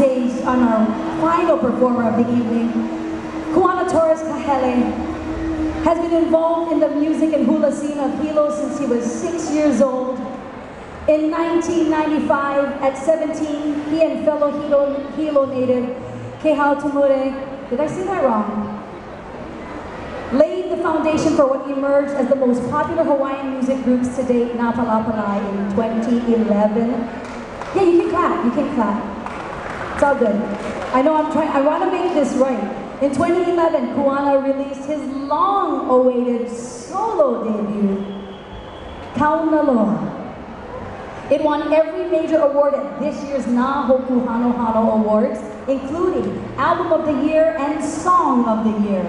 stage on our final performer of the evening. Kuana Torres Kahele has been involved in the music and hula scene of Hilo since he was 6 years old. In 1995, at 17, he and fellow Hilo native Kehau Tumure, did I say that wrong? Laid the foundation for what emerged as the most popular Hawaiian music groups to date, Napalapalai, in 2011. Yeah, you can clap, you can clap. It's all good. I know I want to make this right. In 2011, Kuana released his long-awaited solo debut, Kaunaloa. It won every major award at this year's Na Hoku Hano Hano Awards, including Album of the Year and Song of the Year.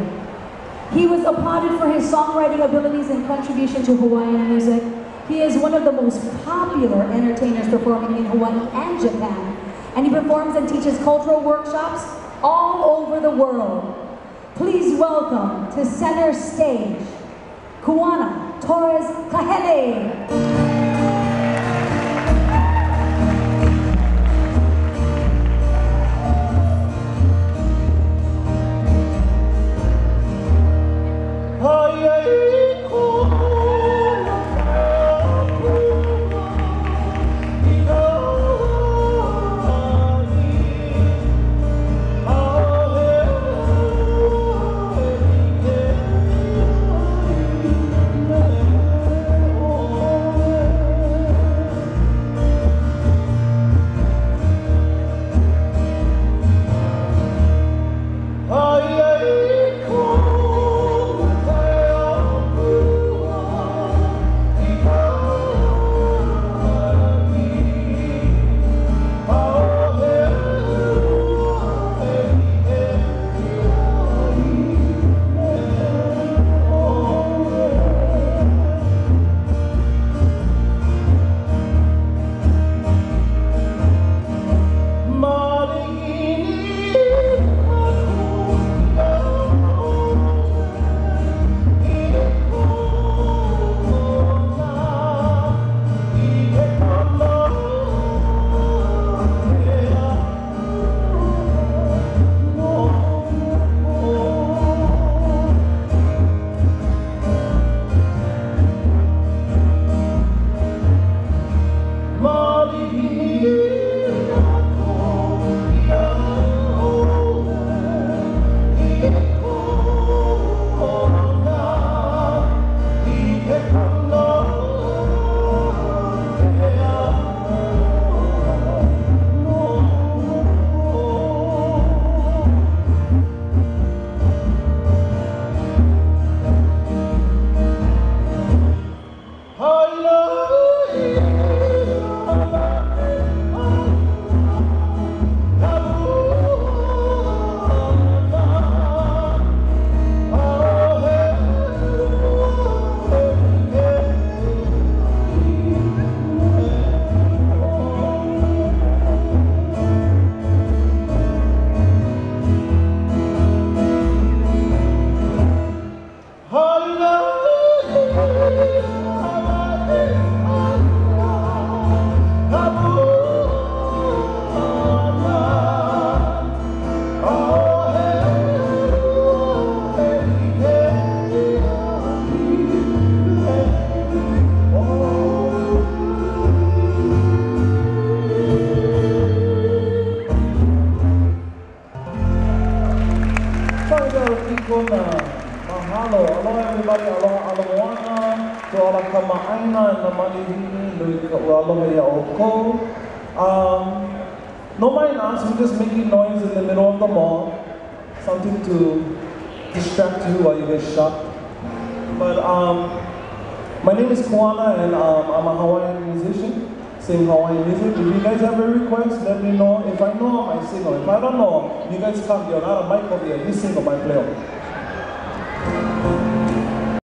He was applauded for his songwriting abilities and contribution to Hawaiian music. He is one of the most popular entertainers performing in Hawaii and Japan, and he performs and teaches cultural workshops all over the world. Please welcome to center stage, Kuana Torres Kahele. Kona, mahalo, aloha everybody, aloha Moana, to ala kama'aina and the malihini, nui ka aloha ia oko. No mind us, we're just making noise in the middle of the mall, something to distract you while you get shot. But my name is Kuana and I'm a Hawaiian musician. Sing Hawaiian music. If you guys have a request, let me know. If I know, I sing. If I don't know, you guys come. You're not a mic over here. You sing on my player.